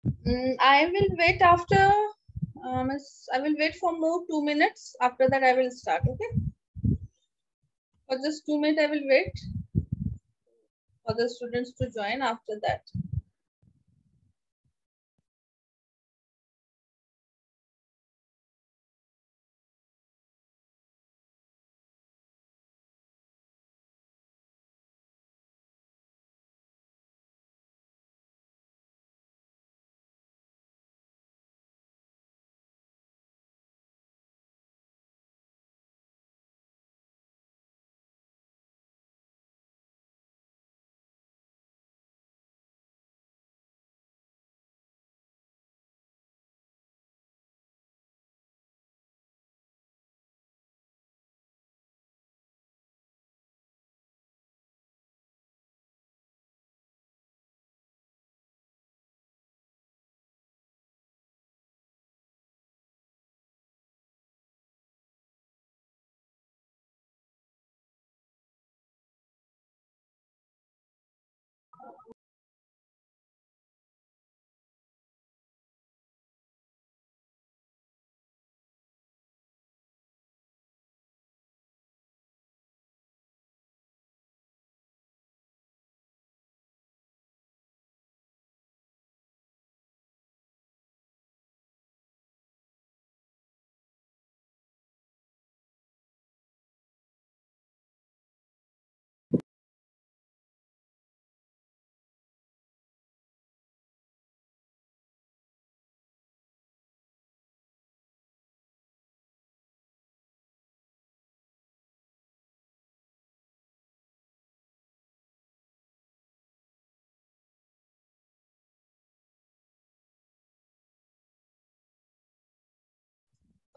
I will wait after. I will wait for more 2 minutes. After that, I will start. Okay. For just 2 minutes, I will wait for the students to join. After that.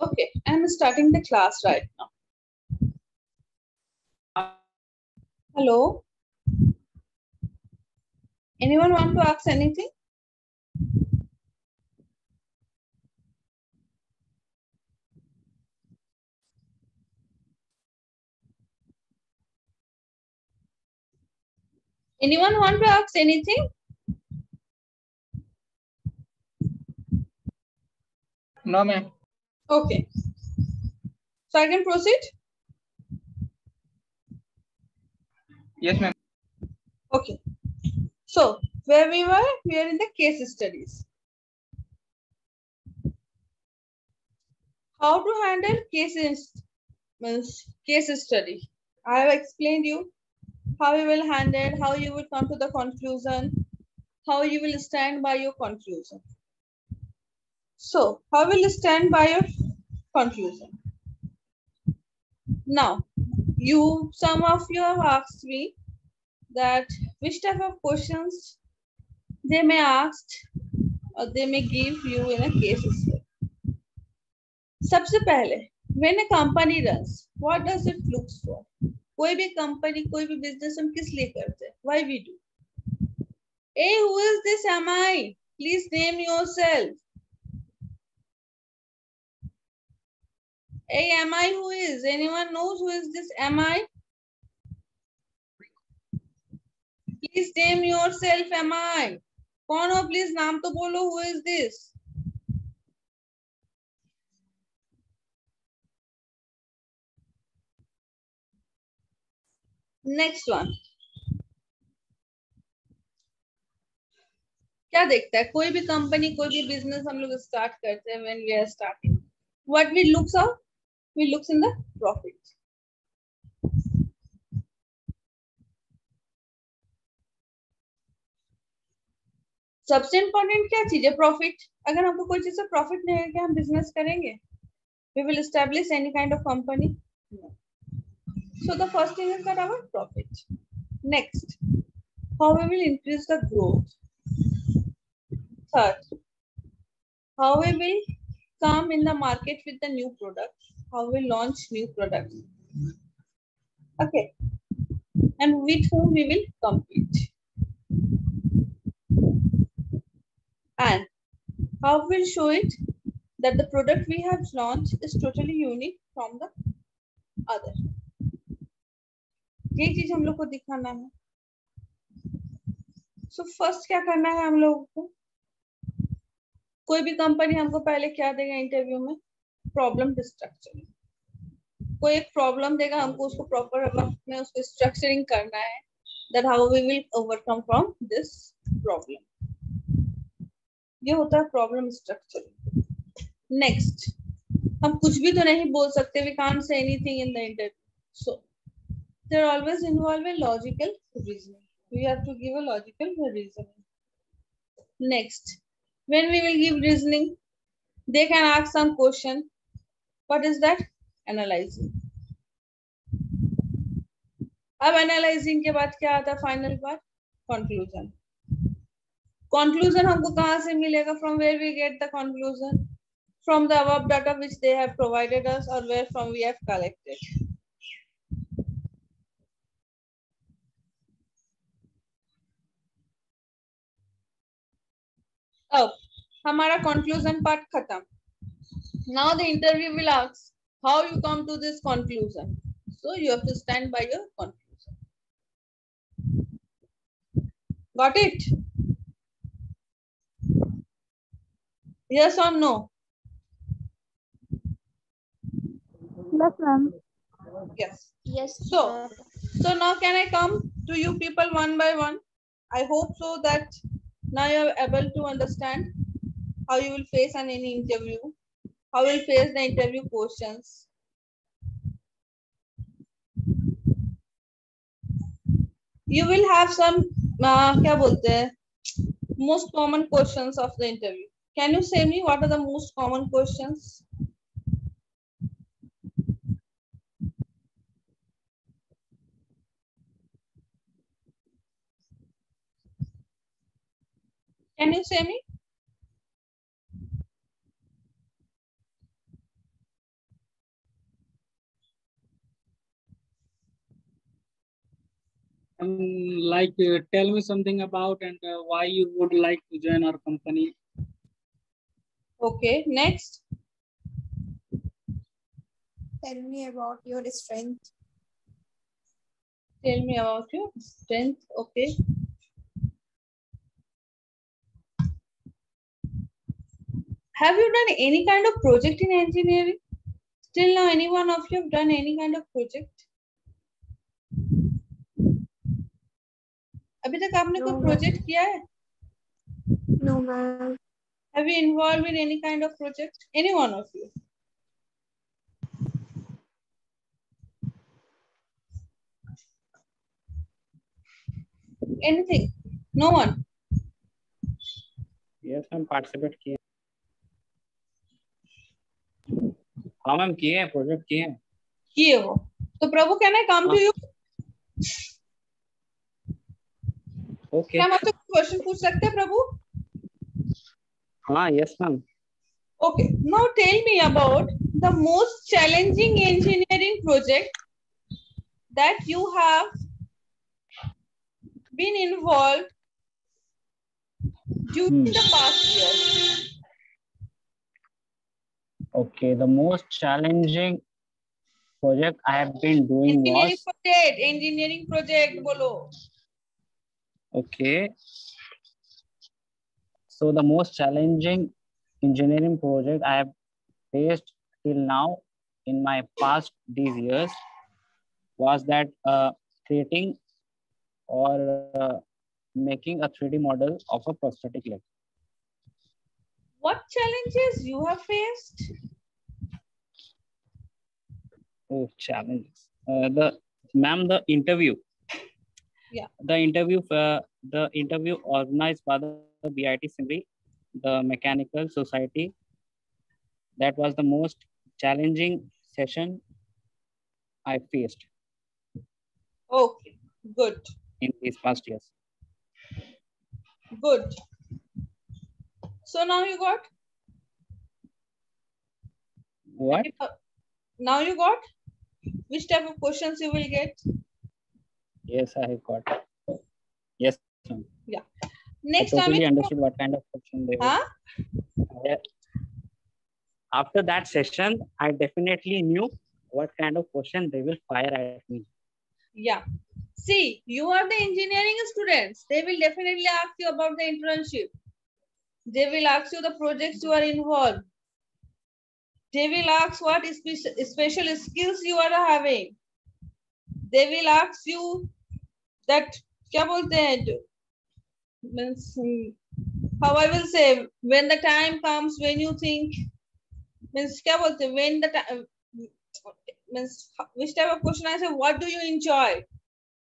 Okay, I'm starting the class right now. Hello. Anyone want to ask anything? Anyone want to ask anything? No, ma'am. Okay. So I can proceed? Yes, ma'am. Okay. So where we were in the case studies. How to handle case study. I have explained you how you will handle, how you will come to the conclusion, how you will stand by your conclusion. So how will you stand by your conclusion? Now, some of you have asked me that which type of questions they may ask or they may give you in a case study. सबसे पहले when a company runs, what does it looks for? कोई भी company कोई भी business हम किस लिए करते हैं? Why we do? Hey, who is this? Am I? Please name yourself. Hey, am I? Who is? Anyone knows who is this? Am I? Please name yourself. Am I? कौन हो? Please नाम तो बोलो. Who is this? Next one. क्या देखता है कोई भी कंपनी कोई भी बिजनेस हम लोग स्टार्ट करते हैं when we are starting what we looks out we looks in the profit सबसे इंपॉर्टेंट क्या चीज है प्रॉफिट अगर हमको कोई चीज से प्रॉफिट नहीं है क्या हम बिजनेस करेंगे we will establish any kind of company so the first thing is that our profit next how we will increase the growth third how we will come in the market with the new products, how we launch new products, okay, and with whom we will compete, and how we'll show it that the product we have launched is totally unique from the other. ये चीज हम लोग को दिखाना है. So first क्या करना है हम लोगों को कोई भी कंपनी हमको पहले क्या देगा इंटरव्यू में? Problem structuring. कोई एक प्रॉब्लम देगा, हमको उसको प्रॉपर वक्त में उसको स्ट्रक्चरिंग करना है, that how we will overcome from this problem। ये होता है प्रॉब्लम स्ट्रक्चरिंग। नेक्स्ट, हम कुछ भी तो नहीं बोल सकते, we can't say anything in the interview, so there always involve a logical reasoning, we have to give a logical reasoning। Next, when we will give reasoning, they can ask some question, what is that? Analyzing। अब analysing के बाद क्या आता है? Final part, conclusion. Conclusion हमको कहाँ से मिलेगा? From where we get the conclusion? From the above data which they have provided us और where from we have collected. अब हमारा कंक्लूजन पार्ट खत्म। Now the interview will ask how you come to this conclusion, so you have to stand by your conclusion. Got it? Yes or no? Yes, ma'am. Yes. Yes. So now can I come to you people one by one? I hope so that now you are able to understand how you will face an any interview, how you will face the interview questions. You will have some क्या बोलते हैं, most common questions of the interview. Can you say me what are the most common questions? Can you say me? Like tell me something about and why you would like to join our company. Okay, next. Tell me about your strength. Tell me about your strength. Okay. Have you done any kind of project in engineering? Till now, any one of you have done any kind of project? अभी तक आपने कोई project किया है? No, ma'am. Have you involved in any kind of project? Any one of you? Anything? No one? Yes, हम participate किए। हाँ ma'am किए हैं, प्रोजेक्ट किए हैं। किए हो तो Prabhu can I come to you? Okay. क्या हम आपसे क्वेश्चन पूछ सकते हैं प्रभु? हाँ yes ma'am. Okay, now tell me about the most challenging engineering project that you have been involved during the past year. Okay, the most challenging project I have been doing was engineering project bolo. Okay. So the most challenging engineering project I have faced till now in my past these years was that creating or making a 3D model of a prosthetic leg. What challenges you have faced? Oh, challenges. The interview. Yeah. The interview organized by the BIT Simri, the Mechanical Society. That was the most challenging session I faced. Okay, good. In these past years. Good. So now you got? What? Now you got? Which type of questions you will get? Yes, I have got. Yes. Yeah. Next I totally understood what kind of question they were. After that session, I definitely knew what kind of question they will fire at me. Yeah. See, you are the engineering students. They will definitely ask you about the internship. They will ask you the projects you are involved. They will ask what special skills you are having. They will ask you that क्या बोलते हैं, means how I will say, when the time comes when you think, means क्या बोलते हैं, when the time, means which type of question I say, what do you enjoy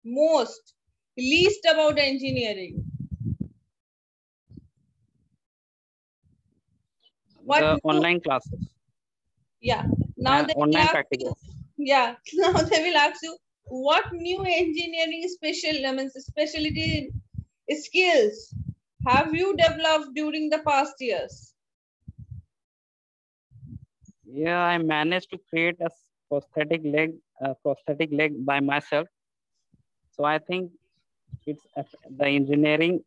most, least about engineering? What The online classes. Yeah. Now they will online ask you, practicals. yeah. Now they will ask you what new engineering specialty skills have you developed during the past years? Yeah, I managed to create a prosthetic leg by myself. So I think it's the engineering.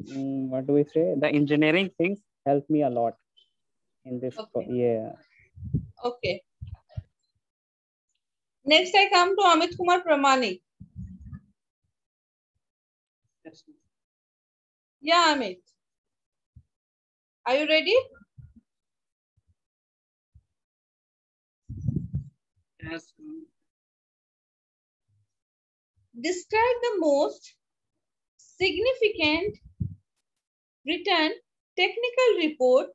What do we say? The engineering things help me a lot in this. Okay. Yeah. Okay. Next, I come to Amit Kumar Pramani. Yeah, Amit. Are you ready? Yes. Describe the most significant written technical report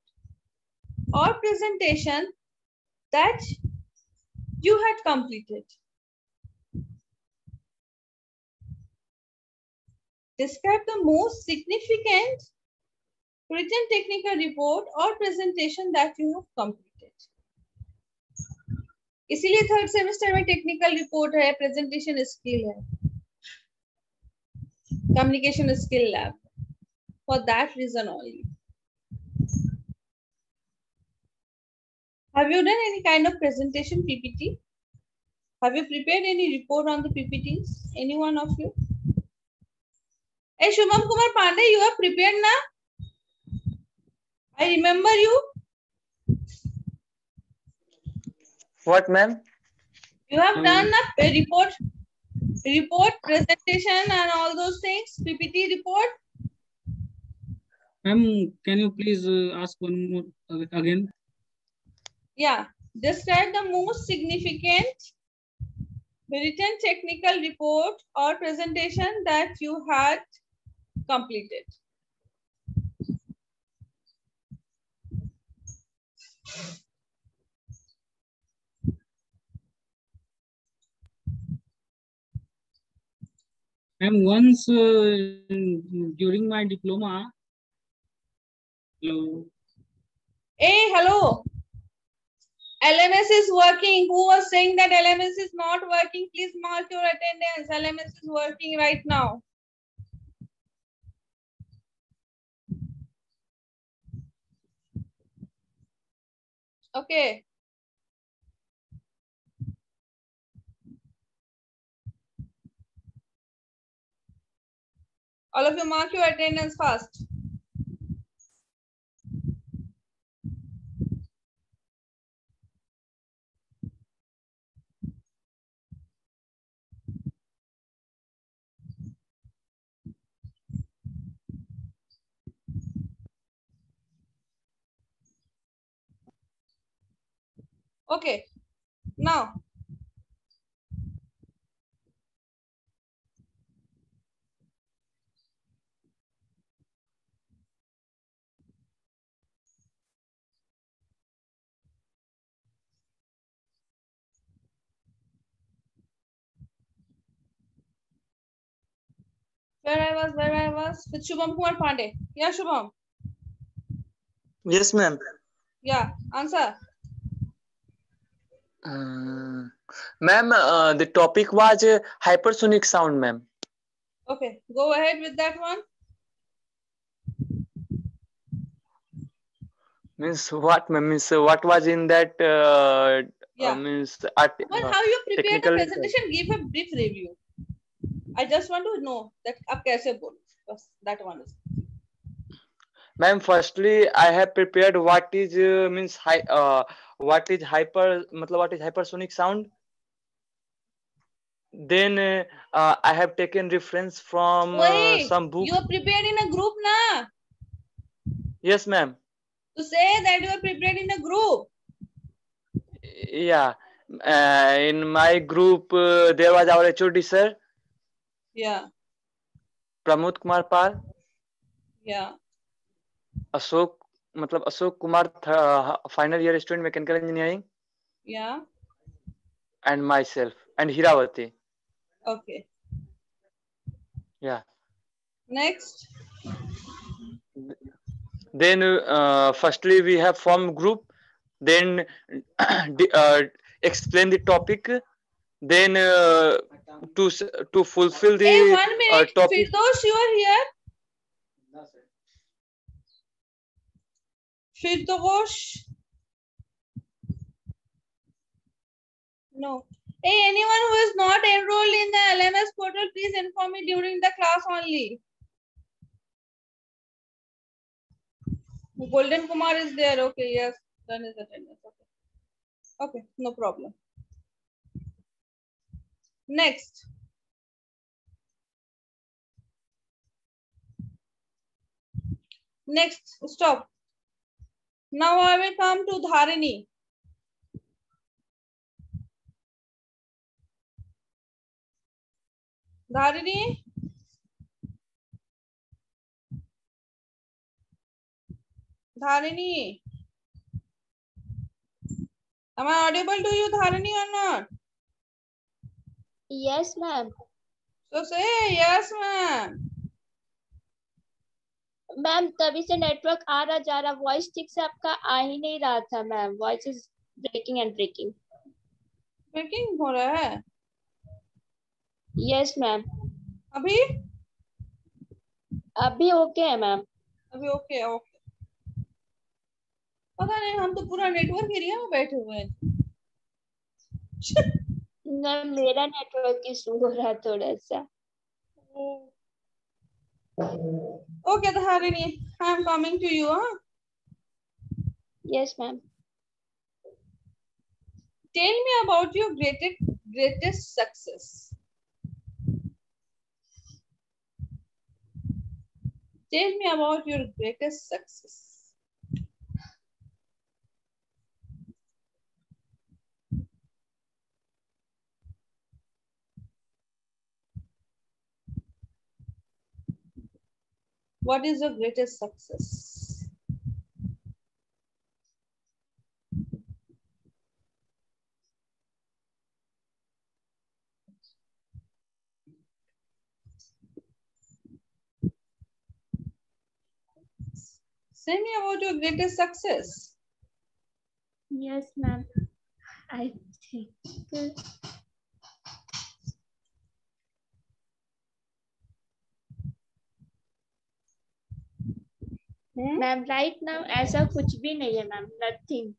or presentation that you had completed. Describe the most significant written technical report or presentation that you have completed. इसीलिए third semester में technical report है, presentation skill है, communication skill lab. For that reason only. Have you done any kind of presentation PPT? Have you prepared any report on the PPTs? Any one of you? Hey, Shubham Kumar Pandey, you are prepared now? I remember you. What, ma'am? You have done a report, presentation and all those things, PPT report. Ma'am, can you please ask one more again? Yeah. Describe the most significant written technical report or presentation that you had completed. Ma'am, once during my diploma. Hello. Hey, hello. LMS is working. Who was saying that LMS is not working? Please mark your attendance. LMS is working right now. Okay. All of you mark your attendance fast. Okay. Now, where I was with Shubham Kumar Pandey. Yeah, Shubham. Yes, ma'am. Yeah, answer. Ma'am, the topic was hypersonic sound, ma'am. Okay, go ahead with that one. Means what, ma'am? Means what was in that? Yeah. Means Well, how you prepare the technical. presentation? Give a brief review. I just want to know that आप कैसे बोलो. बस that one is. Ma'am, firstly, I have prepared what is means what is hypersonic sound. Then I have taken reference from Wait, some book. you are prepared in a group, na? Yes, ma'am. To say that you are prepared in a group. Yeah. In my group, there was our HOD sir, Yeah, Pramod Kumar Pal, yeah. Ashok, मतलब Ashok Kumar, final year student mechanical engineering, Yeah. and myself, and Hiravati. Okay. Yeah. Next. Then firstly we have formed group, then explain the topic, then to fulfill Hey, the 1 minute. topic. Firdosh, you are here? Firdosh? No. Hey, anyone who is not enrolled in the LMS portal, please inform me during the class only. Golden Kumar is there. Okay, yes. Done his attendance. Okay. Okay, no problem. Next. Next, stop. Now I will come to Dharini. Dharini? Dharini? Am I audible to you, Dharini, or not? Yes, ma'am. So say yes, ma'am. Ma'am तभी से network आ रहा जा रहा, voice ठीक से आपका आ ही नहीं रहा था ma'am. Voice is breaking and breaking. Breaking हो रहा है यस मैम. अभी? अभी ओके है मैम. अभी ओके ओके. पता नहीं, हम तो पूरा नेटवर्क एरिया में बैठे हुए हैं. मैम मेरा नेटवर्क इशू हो रहा है थोड़ा सा. Okay, Dharini, I am coming to you. Huh? Yes ma'am. Tell me about your greatest success. Tell me about your greatest success. What is your greatest success? Say me about your greatest success. Yes, ma'am. I think. Ma'am right now ऐसा कुछ भी नहीं है ma'am. Nothing.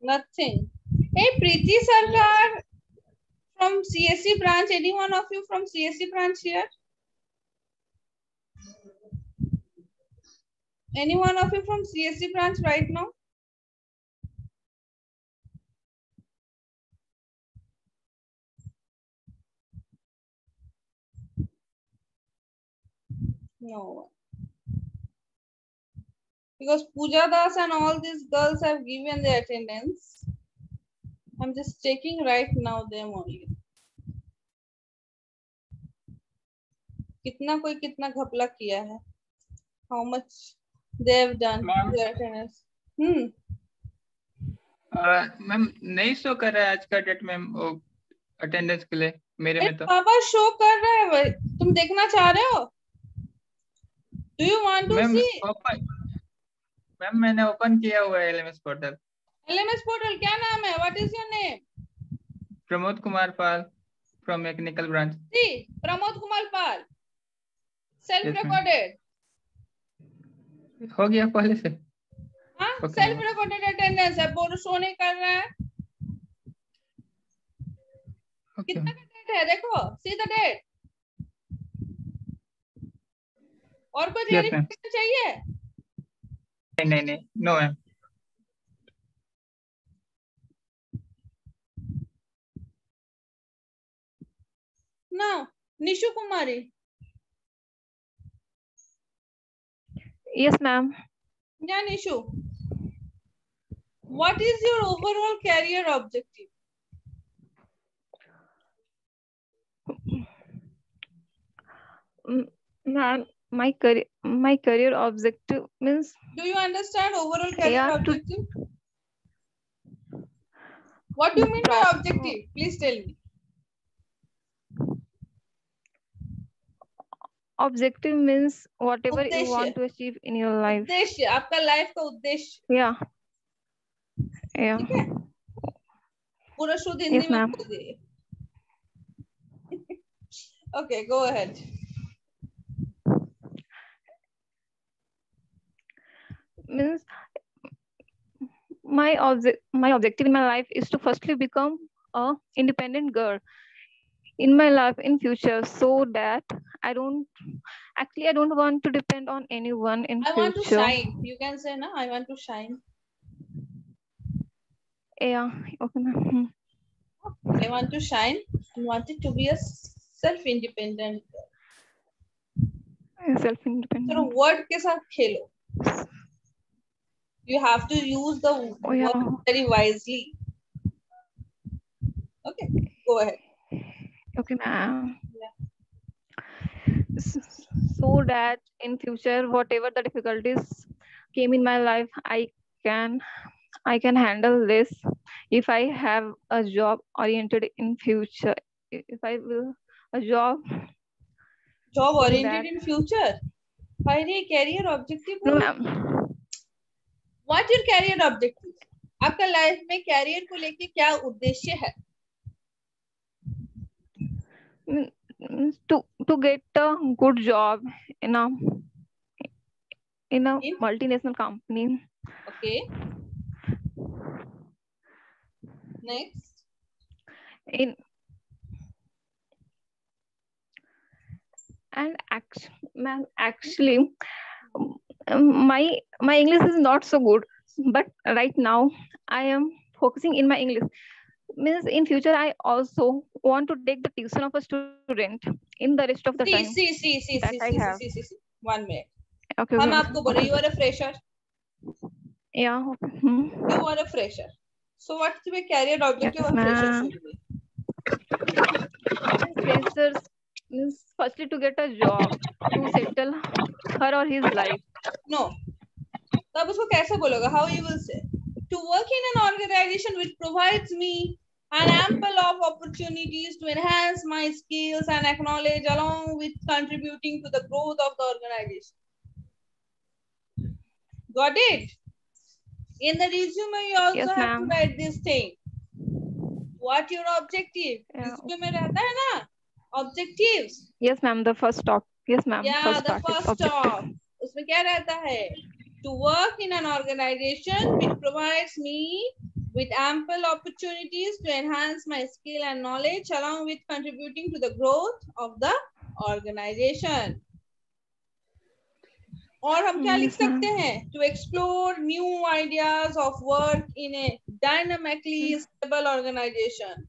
Nothing. Hey, Preeti Sarkar from CSC branch. Any one of you from CSC branch here? Any one of you from CSC branch right now? No. Because Pooja Das and all these girls have given their attendance. I'm just checking right now them only. कितना कोई कितना घपला किया है? How much they have done their attendance? Ma'am नहीं show कर रहा है आज का डेट मैम अटेंडेंस के लिए मेरे में तो. बाबा शो कर रहा है भाई. तुम देखना चाह रहे हो? Do you want to ma'am see? Ma'am मैंने ओपन किया हुआ है एलएमएस पोर्टल. LMS portal क्या नाम है? What is your name? Pramod Kumar Pal from mechanical branch. See, Pramod Kumar Pal. Self Yes, ma'am. recorded. हो गया पहले से. हाँ, Okay, self ma'am. Recorded attendance है. बोर्ड शो नहीं कर रहा है. Okay, कितना ma'am. का डेट है? देखो, सी द डेट. और कोई Yes, ma'am. वेरिफिकेशन चाहिए? नहीं no ma'am. Now, Nishu Kumari. Yes, ma'am. Yeah, Nishu. What is your overall career objective? Ma'am, my career objective means Do you understand overall career Yeah, to- objective? What do you mean by objective? Please tell me. objective means whatever you उद्देश्य। want to achieve in your life. उद्देश्य, आपका life का उद्देश्य। Yeah. Yeah. ठीक है? पूरा शुद्ध Hindi Yes, में ma'am. बोल दीजिए। Okay, go ahead. Means my objective in my life is to firstly become a independent girl in my life in future, so that I don't want to depend on anyone in I future. want to shine. You can say, na, I want to shine. Yeah. Okay, ma'am. I want to shine and wanted to be a self-independent girl. Self-independent. So word के साथ खेलो. You have to use the yeah. word very wisely. Okay, go ahead. Okay, ma'am. Yeah. So that in future, whatever the difficulties came in my life, I can handle this if I have a job oriented in future. If I will a job oriented in future. Why career objective? No, ma'am. What your career objective? आपका life में career को लेके क्या उद्देश्य है? To get a good job in a multinational company. Okay. Next. Actually, my English is not so good, but right now I am focusing in my English. Means in future I also want to take the tuition of a student in the rest of the time. See. 1 minute. Okay. हम आपको बोले you are a fresher. Yeah. You are a fresher. So what's your career objective of fresher should be? Freshers means firstly to get a job to settle her or his life. No. तब उसको कैसे बोलोगे? How you will say? To work in an organization which provides me an ample of opportunities to enhance my skills and acknowledge along with contributing to the growth of the organization. Got it? In the resume, you also have to write this thing. What your objective? Resume में रहता है ना? Objectives. Yes, ma'am. The first talk. Yes, ma'am. Yeah, the first talk. उसमें क्या रहता है? To work in an organization which provides me with ample opportunities to enhance my skill and knowledge along with contributing to the growth of the organization. और हम क्या लिख सकते हैं? To explore new ideas of work in a dynamically stable organization.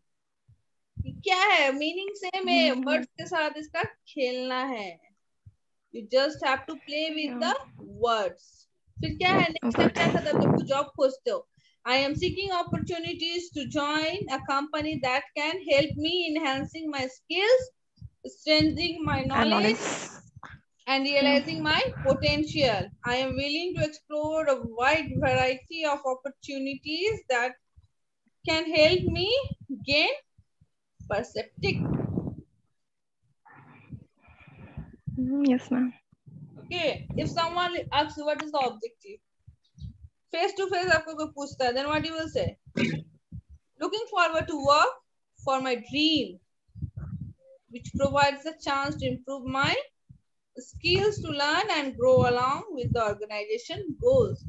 क्या है? Meaning same है. Words के साथ इसका खेलना है. You just have to play with the words. फिर क्या है? Next step क्या था? जब तुम job खोजते हो. I am seeking opportunities to join a company that can help me enhancing my skills, strengthening my knowledge, and realizing my potential. I am willing to explore a wide variety of opportunities that can help me gain perceptive. Yes, ma'am. Okay. If someone asks what is the objective, face to face आपको कोई पूछता है, then what you will say? Looking forward to work for my dream, which provides a chance to improve my skills to learn and grow along with the organization goals.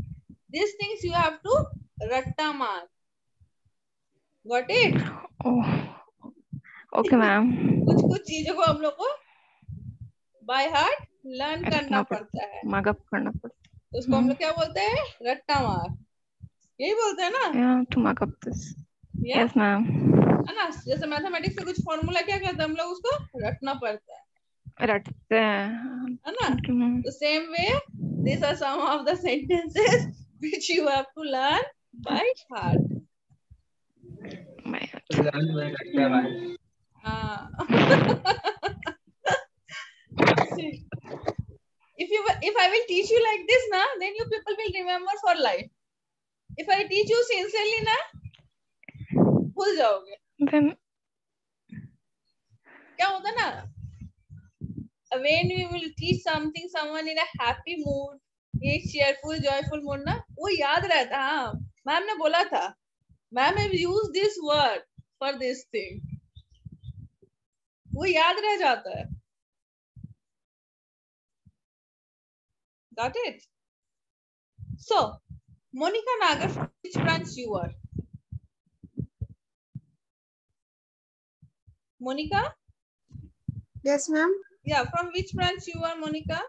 These things you have to ratta mark. Got it? Oh. Okay, ma'am. कुछ चीजों को हम लोग को by heart learn करना पड़ता है. Markup करना पड़ता है. उसको हम लोग क्या बोलते हैं? रट्टा मार. यही बोलते हैं ना? Yeah, to mark up this. Yes, ma'am. है ना, जैसे मैथमेटिक्स से कुछ फॉर्मूला क्या करते हैं हम लोग, उसको रटना पड़ता है रटते हैं, है ना. The same way, these are some of the sentences which you have to learn by heart. If I will teach you like this na, then you people will remember for life. If I teach you sincerely na, भूल जाओगे. then क्या होता ना, when we will teach something someone in a happy mood, a cheerful joyful mood ना, वो याद रहता. हाँ, मैम ने बोला था, ma'am have used this word for this thing, वो याद रह जाता है. Got it? So, Monica Nagar, from which branch you are? Monica? Yes, ma'am. Yeah, from which branch you are, Monica?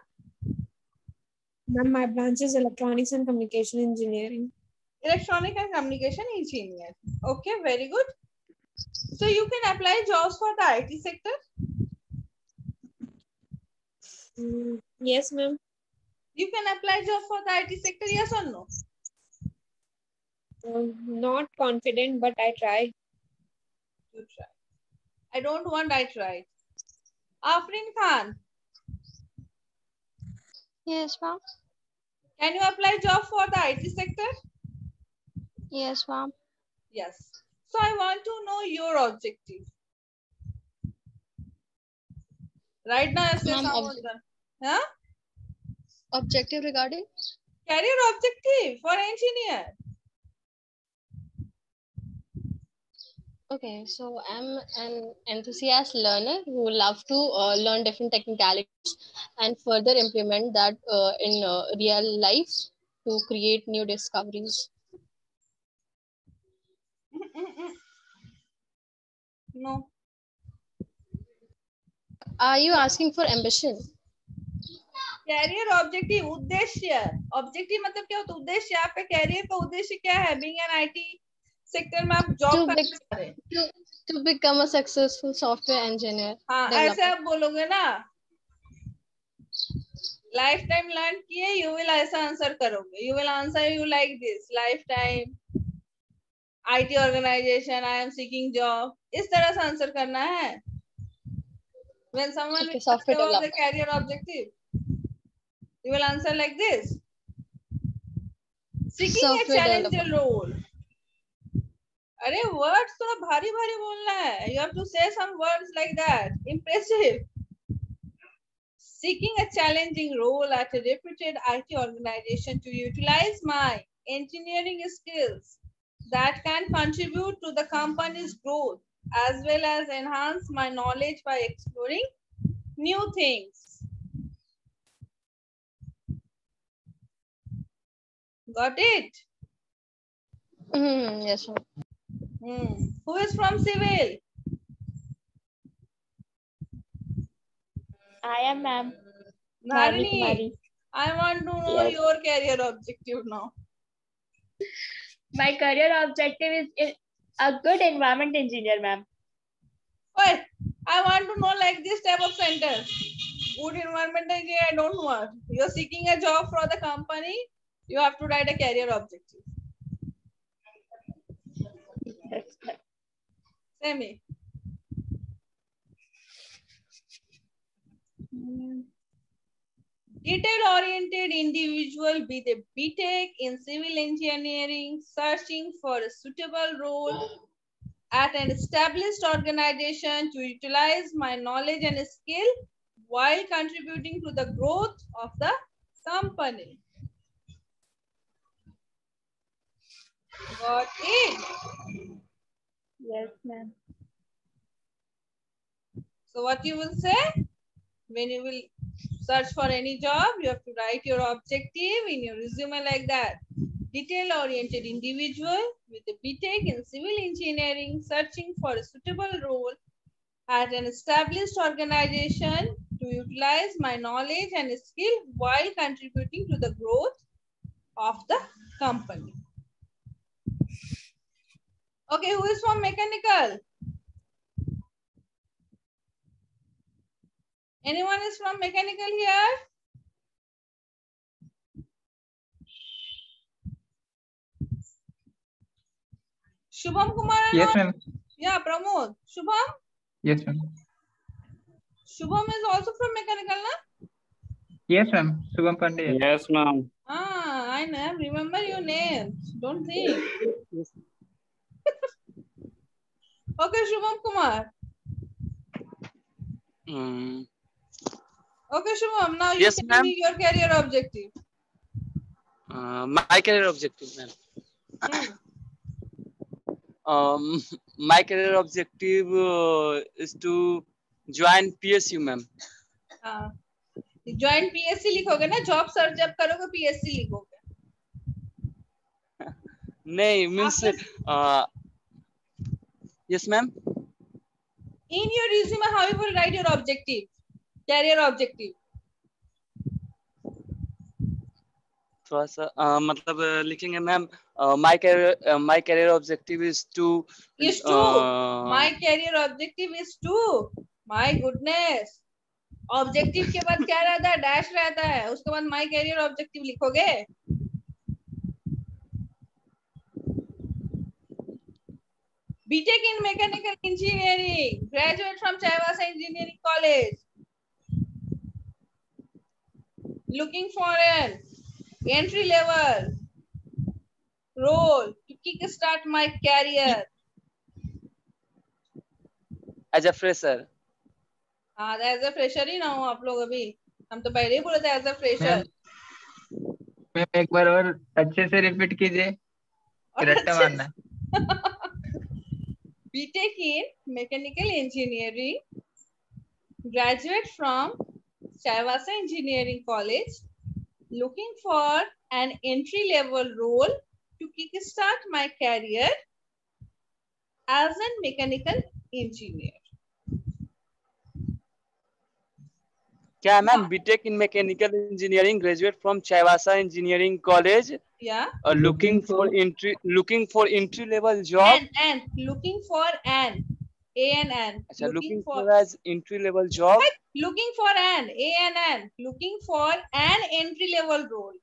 Ma'am, my branch is Electronics and Communication Engineering. Electronic and Communication Engineer. Okay, very good. So you can apply jobs for the IT sector? Yes, ma'am. You can apply jobs for the IT sector, yes or no? Not confident, but I try. You try. I don't want I try. Afrin Khan. Yes, ma'am. Can you apply job for the IT sector? Yes, ma'am. Yes. So I want to know your objective. Right now, I say huh? Objective regarding? Career objective for engineer. Okay, so I'm an enthusiast learner who love to learn different technicalities and further implement that in real life to create new discoveries. No. Are you asking for ambition? Career objective, उद्देश्य. Objective मतलब क्या होता है, उद्देश्य. आपका career का उद्देश्य क्या है? बीइंग एन आईटी सेक्टर में आप जॉब करना चाह रहे हैं. To become a successful software engineer. हाँ, ऐसे आप बोलोगे ना, लाइफ टाइम लर्न किए, यू विल ऐसा आंसर करोगे. You will answer you like this, life time IT organisation, I am seeking job. इस तरह से आंसर करना है. When someone will ask about the career objective, you will answer like this. Seeking a challenging role. अरे words थोड़ा भारी भारी बोलना है. You have to say some words like that. Impressive. Seeking a challenging role at a reputed IT organization to utilize my engineering skills that can contribute to the company's growth as well as enhance my knowledge by exploring new things. Got it? Yes, sir. Who is from civil? I am, ma'am. Nalini, I want to know your career objective now. My career objective is a good environment engineer, ma'am. Wait, I want to know like this type of sentence. Good environment engineer, I don't want. You're seeking a job for the company, you have to write a career objective. Semi. Detail-oriented individual with a BTech in civil engineering, searching for a suitable role at an established organization to utilize my knowledge and skill while contributing to the growth of the company. Got it? Yes, ma'am. So what you will say? When you will search for any job, you have to write your objective in your resume like that. Detail-oriented individual with a BTech in civil engineering, searching for a suitable role at an established organization to utilize my knowledge and skill while contributing to the growth of the company. Okay, who is from mechanical? Anyone is from mechanical here? Shubham Kumar? Yes, ma'am. Yeah, Pramod. Shubham? Yes, ma'am. Shubham is also from mechanical, na? Yes, ma'am. Shubham Pandey. Yes, ma'am. I know. Remember your names. Don't think. Okay, Shubham Kumar. Okay, Shubham. Now you Yes, tell ma'am. me your career objective. My career objective, ma'am. My career objective is to join PSU, ma'am. Join PSC लिखोगे ना? Job search जब करोगे PSC लिखोगे. नहीं, means yes, ma'am. In your resume, how you will write your objective, career objective? थोड़ा सा मतलब लिखेंगे ma'am. My career objective is to. My career objective is to. My goodness. Objective के बाद क्या रहता है? Dash रहता है. उसके बाद my career objective लिखोगे. BTech in Mechanical Engineering, graduate from Chaivasa Engineering College. Looking for an entry level role to kickstart my career. As a fresher. As a fresher ही ना हो आप लोग अभी. हम तो पहले ही बोले थे as a fresher. मैम एक बार और अच्छे से रिपीट कीजिए. रट्टा मारना. BTech in Mechanical Engineering, graduate from Chaivasa Engineering College, looking for an entry-level role to kickstart my career as a mechanical engineer. क्या ma'am? BTech in Mechanical Engineering, graduate from Chaivasa Engineering College. Yeah. Looking for entry level job. And looking for an A-N-N. अच्छा, looking for as entry level job. Looking for an A-N-N. Looking for an entry level role.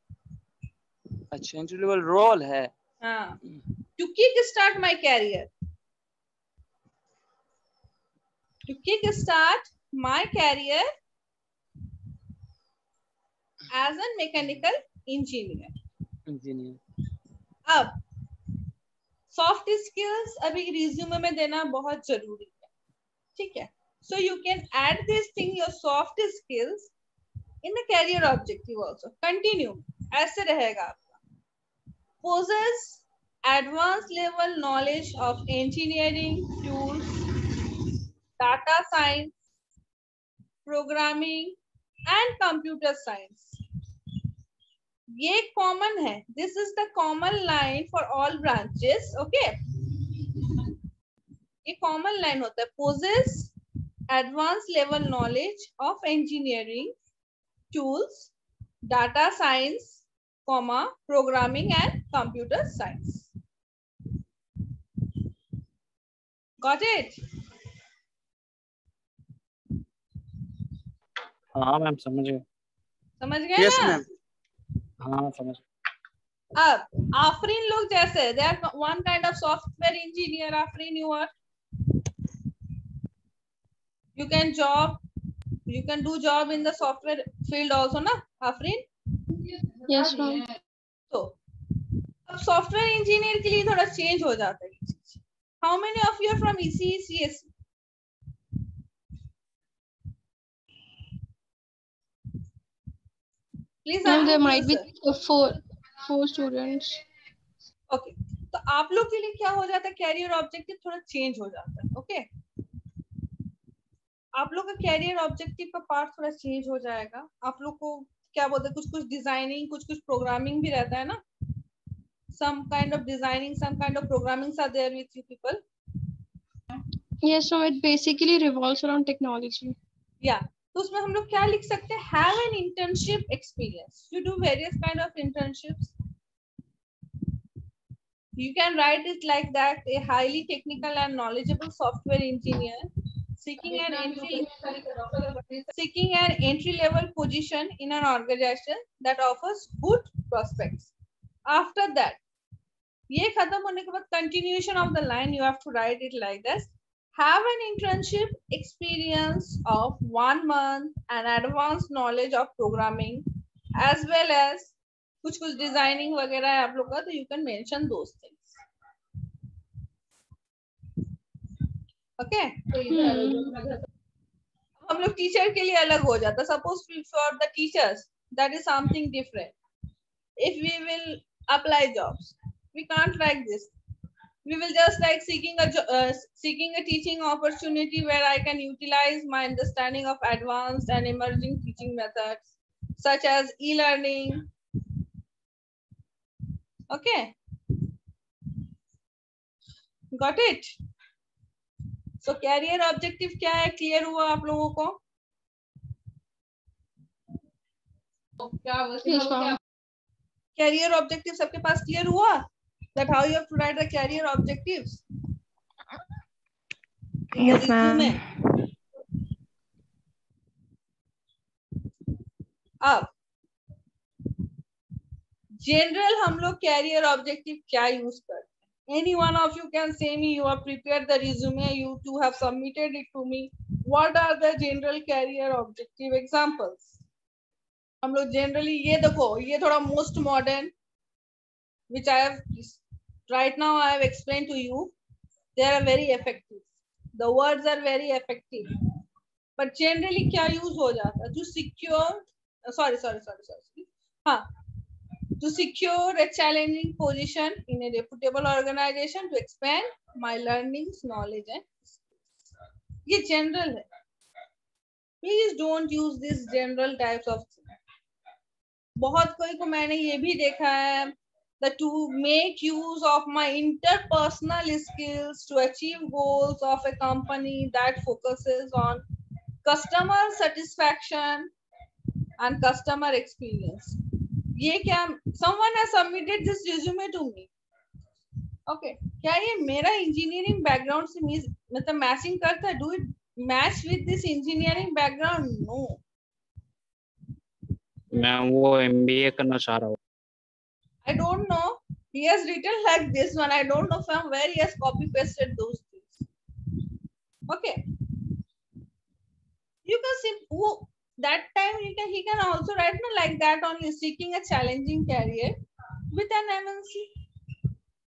अच्छा, entry level role है. हाँ. To kickstart my career. To kickstart my career as a mechanical engineer. अब soft skills अभी resume में देना बहुत जरूरी है. ठीक है. So you can add this thing, your soft skills, in the career objective also. Continue. ऐसे रहेगा आपका. Possess advanced level knowledge of engineering tools, data science, programming and computer science. ये कॉमन है. This is the common line for all branches. Okay, ये common line होता है. Possess advance level knowledge of engineering tools, data science, comma programming and computer science. Got it? हाँ ma'am, समझ गए. समझ गए ना? हाँ समझ. अब आफरीन लोग जैसे they are one kind of software engineer. Afreen, you can do job in the software field also na Afrin? Yes ma'am. तो अब सॉफ्टवेयर इंजीनियर के लिए थोड़ा चेंज हो जाता है. How many of you are from ECE CSE? Please. There might be four students. Okay, तो आप लोग के लिए क्या हो जाता है? कैरियर ऑब्जेक्टिव थोड़ा चेंज हो जाता है. ओके, आप लोग का कैरियर ऑब्जेक्टिव का पार्ट थोड़ा चेंज हो जाएगा. आप लोग को क्या बोलते हैं, कुछ डिजाइनिंग, कुछ प्रोग्रामिंग भी रहता है ना. some kind of designing, some kind of programming are there with you people. Yes, so it basically revolves around technology. Yeah. तो उसमें हम लोग क्या लिख सकते हैं? Have an internship experience. You do various kind of internships. You can write it like that. A highly technical and knowledgeable software engineer seeking an entry level position in an organization that offers good prospects. After that, ये खत्म होने के बाद continuation of the line, you have to write it like this. Have an internship experience of 1 month and advanced knowledge of programming as well as कुछ designing वगैरह है आप लोग का, तो you can mention those things. Okay. हम लोग teacher के लिए अलग हो जाता. Suppose for the teachers that is something different. If we will apply jobs, we can't like this. We will just like seeking a teaching opportunity where I can utilize my understanding of advanced and emerging teaching methods such as e-learning. Okay, got it? So career objective क्या है? Clear हुआ आप लोगों को? Career objective सबके पास clear हुआ? That how you have to write the career objectives? Yes, ma'am. अब general हम लोग career objective क्या use करते हैं? Any one of you can say me. You have prepared the resume. You two have submitted it to me. What are the general career objective examples? हम लोग generally ये देखो, ये थोड़ा most modern, which I have right now I have explained to you. They are very effective. The words are very effective. But generally क्या use हो जाता है? To secure, sorry. हाँ, to secure a challenging position in a reputable organization, to expand my learnings, knowledge and skills. ये general है. Please don't use these general types of things. बहुत कोई को मैंने ये भी देखा है that to make use of my interpersonal skills to achieve goals of a company that focuses on customer satisfaction and customer experience. ये क्या? Someone has submitted this resume to me. Okay, क्या ये मेरा engineering background से मतलब matching करता है? Do it match with this engineering background? No. Ma'am वो MBA करना चाह रहा हूँ. I don't know. He has written like this one. I don't know from where he has copy pasted those things. Okay. You can see that time he can also write like that only, seeking a challenging career with an MNC.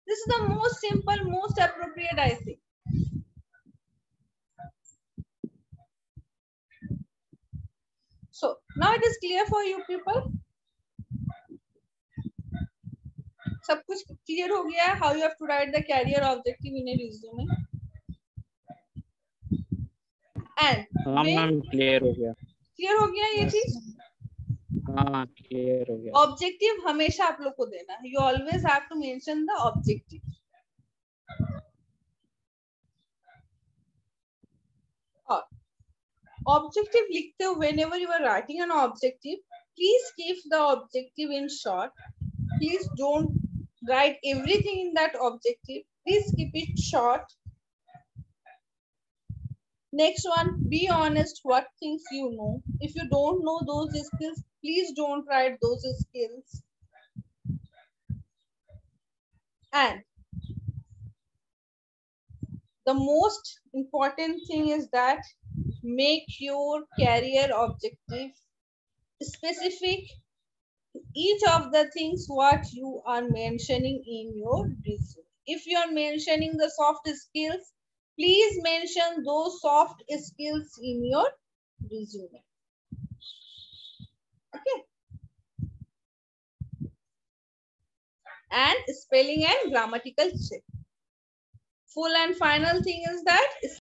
This is the most simple, most appropriate, I think. So now it is clear for you people. सब कुछ clear हो गया है? How you have to write the career objective in a resume? And हाँ ma'am clear हो गया. Clear हो गया ये चीज? हाँ clear हो गया. Objective हमेशा आप लोग को देना है. You always have to mention the objective. और objective लिखते हो, whenever you are writing an objective, please keep the objective in short. Please don't write everything in that objective. Please keep it short. Next one, be honest what things you know. If you don't know those skills, please don't write those skills. And the most important thing is that make your career objective specific to each of the things what you are mentioning in your resume. If you are mentioning the soft skills, please mention those soft skills in your resume. Okay. And spelling and grammatical check. Full and final thing is that